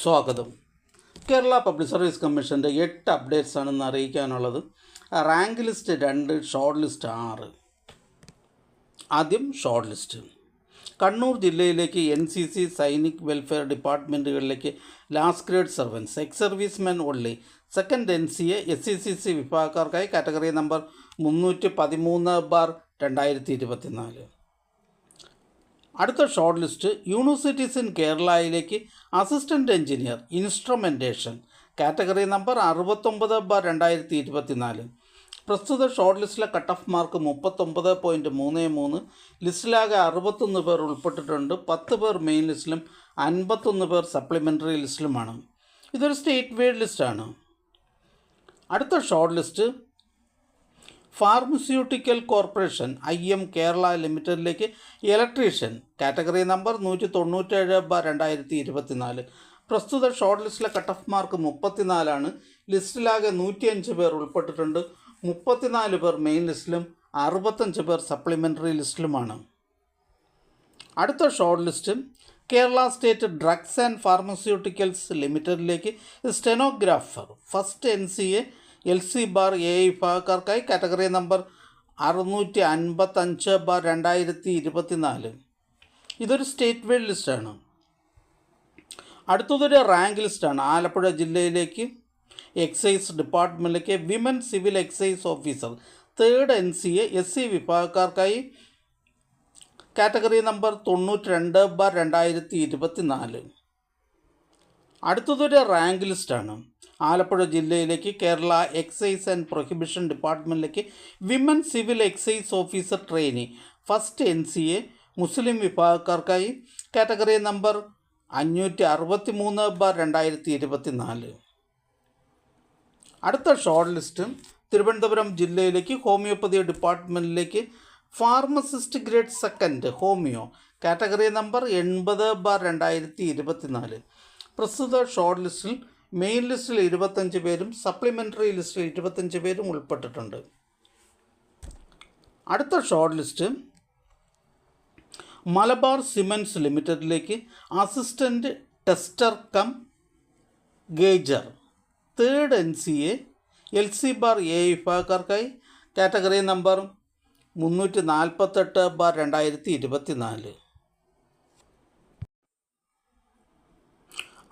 സ്വാഗതം. Kerala public service കമ്മീഷൻ്റെ 8 updates ആണെന്ന് അറിയിക്കാനുള്ളത്. Rank list 2, short list 6. ആദ്യം ഷോർട്ട് ലിസ്റ്റ്. കണ്ണൂർ ജില്ലയിലേക്ക് NCC, സൈനിക് വെൽഫെയർ ഡിപ്പാർട്ട്മെൻറ്റുകളിലേക്ക് last grade servants, ex servicemen only, second NCA, SCCC വിഭാഗക്കാർക്കായി കാറ്റഗറി നമ്പർ 313/2024. അടുത്ത ഷോർട്ട് ലിസ്റ്റ് യൂണിവേഴ്സിറ്റീസ് ഇൻ കേരളയിലേക്ക് assistant engineer instrumentation, category number 69/2024. പ്രസ്തുത ഷോർട്ട് ലിസ്റ്റിലെ കട്ട് ഓഫ് മാർക്ക് 39.33. ലിസ്റ്റിലാകെ 61 പേർ ഉൾപ്പെട്ടിട്ടുണ്ട്. 10 പേർ മെയിൻ ലിസ്റ്റിലും 51 പേർ സപ്ലിമെൻ്ററി ലിസ്റ്റിലുമാണ്. ഇതൊരു സ്റ്റേറ്റ് വൈഡ് ലിസ്റ്റാണ്. അടുത്ത short list pharmaceutical corporation IM Kerala ലിമിറ്റഡിലേക്ക് ഇലക്ട്രീഷ്യൻ, കാറ്റഗറി നമ്പർ 197/2024. പ്രസ്തുത ഷോർട്ട് ലിസ്റ്റിലെ കട്ട് ഓഫ് മാർക്ക് 34. ലിസ്റ്റിലാകെ 105 പേർ ഉൾപ്പെട്ടിട്ടുണ്ട്. 34 പേർ മെയിൻ ലിസ്റ്റിലും 65 പേർ സപ്ലിമെൻ്ററി ലിസ്റ്റിലുമാണ്. അടുത്ത short list Kerala state drugs and pharmaceuticals ലിമിറ്റഡിലേക്ക് stenographer, first NCA LC bar A വിഭാഗക്കാർക്കായി കാറ്റഗറി നമ്പർ 655/2024. ഇതൊരു സ്റ്റേറ്റ് വൈഡ് ലിസ്റ്റാണ്. അടുത്തതൊരു റാങ്ക് ലിസ്റ്റാണ്. ആലപ്പുഴ ജില്ലയിലേക്ക് എക്സൈസ് ഡിപ്പാർട്ട്മെൻറ്റിലേക്ക് women civil excise officer, third NCA SC വിഭാഗക്കാർക്കായി കാറ്റഗറി നമ്പർ 92/2024. അടുത്തതൊരു റാങ്ക് ലിസ്റ്റാണ്. ആലപ്പുഴ ജില്ലയിലേക്ക് കേരള എക്സൈസ് ആൻഡ് പ്രൊഹിബിഷൻ ഡിപ്പാർട്ട്മെൻറ്റിലേക്ക് women civil excise officer trainee, first NCA Muslim വിഭാഗക്കാർക്കായി കാറ്റഗറി നമ്പർ 563/2024. അടുത്ത ഷോർട്ട് ലിസ്റ്റ് തിരുവനന്തപുരം ജില്ലയിലേക്ക് ഹോമിയോപ്പതി ഡിപ്പാർട്ട്മെൻറ്റിലേക്ക് pharmacist grade second homoeo, category number 80/2024. പ്രസ്തുത ഷോർട്ട് ലിസ്റ്റിൽ മെയിൻ ലിസ്റ്റിൽ 25 പേരും സപ്ലിമെൻ്ററി ലിസ്റ്റിൽ 25 പേരും ഉൾപ്പെട്ടിട്ടുണ്ട്. അടുത്ത ഷോർട്ട് ലിസ്റ്റ് മലബാർ സിമൻറ്റ്സ് ലിമിറ്റഡിലേക്ക് assistant tester cum gauger, third NCA LC bar A വിഭാഗക്കാർക്കായി കാറ്റഗറി നമ്പർ 348/2024.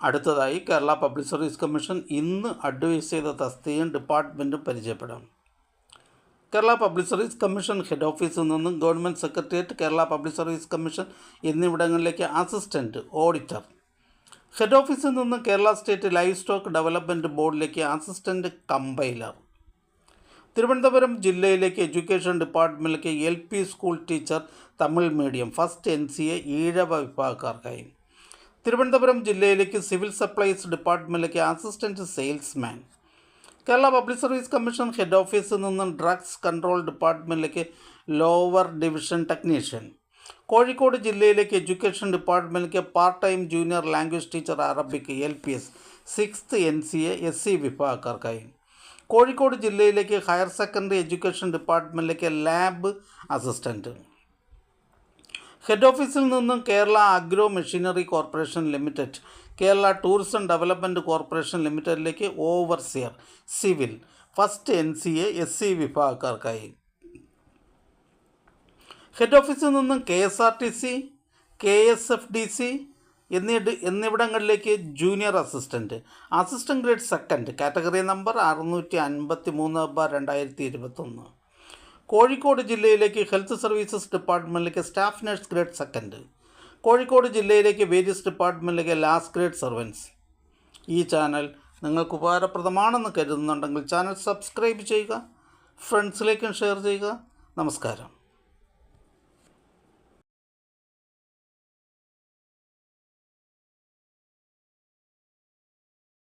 അടുത്തതായി കേരള പബ്ലിക് സർവീസ് കമ്മീഷൻ ഇന്ന് അഡ്വൈസ് ചെയ്ത തസ്തികയും ഡിപ്പാർട്ട്മെൻറ്റും പരിചയപ്പെടാം. Kerala public service commission head ഓഫീസിൽ നിന്നും government secretariat, Kerala public service commission എന്നിവിടങ്ങളിലേക്ക് അസിസ്റ്റൻറ്റ് ഓഡിറ്റർ. ഹെഡ് ഓഫീസിൽ നിന്നും Kerala state livestock development ബോർഡിലേക്ക് അസിസ്റ്റൻറ്റ് കമ്പൈലർ. തിരുവനന്തപുരം ജില്ലയിലേക്ക് എഡ്യൂക്കേഷൻ ഡിപ്പാർട്ട്മെൻറ്റിലേക്ക് LP school teacher Tamil medium, first NCA Ezhava വിഭാഗക്കാർക്കായി. തിരുവനന്തപുരം ജില്ലയിലേക്ക് സിവിൽ സപ്ലൈസ് ഡിപ്പാർട്ട്മെൻറ്റിലേക്ക് assistant salesman. Kerala public service commission head ഓഫീസിൽ നിന്നും ഡ്രഗ്സ് കൺട്രോൾ ഡിപ്പാർട്ട്മെൻറ്റിലേക്ക് ലോവർ ഡിവിഷൻ ടെക്നീഷ്യൻ. കോഴിക്കോട് ജില്ലയിലേക്ക് എഡ്യൂക്കേഷൻ ഡിപ്പാർട്ട്മെൻറ്റിലേക്ക് part time junior language teacher Arabic LPS, sixth NCA SC വിഭാഗക്കാർക്കായി. കോഴിക്കോട് ജില്ലയിലേക്ക് ഹയർ സെക്കൻഡറി എഡ്യൂക്കേഷൻ ഡിപ്പാർട്ട്മെൻറ്റിലേക്ക് ലാബ് അസിസ്റ്റൻറ്റ്. ഹെഡ് ഓഫീസിൽ നിന്നും Kerala agro machinery corporation limited, Kerala tourism development corporation ലിമിറ്റഡിലേക്ക് overseer civil, first NCA SC വിഭാഗക്കാർക്കായി. Head ഓഫീസിൽ നിന്നും KSRTC, KSFDC എന്നിവിടങ്ങളിലേക്ക് junior assistant, assistant grade second, category number 653/2021. Kozhikode ജില്ലയിലേക്ക് ഹെൽത്ത് സർവീസസ് ഡിപ്പാർട്ട്മെൻറ്റിലേക്ക് staff nurse grade second. Kozhikode ജില്ലയിലേക്ക് വേരിയസ് ഡിപ്പാർട്ട്മെൻറ്റിലേക്ക് ലാസ്റ്റ് ഗ്രേഡ് സർവൻസ്. ഈ ചാനൽ നിങ്ങൾക്ക് ഉപകാരപ്രദമാണെന്ന് കരുതുന്നുണ്ടെങ്കിൽ ചാനൽ സബ്സ്ക്രൈബ് ചെയ്യുക, ഫ്രണ്ട്സിലേക്കും ഷെയർ ചെയ്യുക. നമസ്കാരം.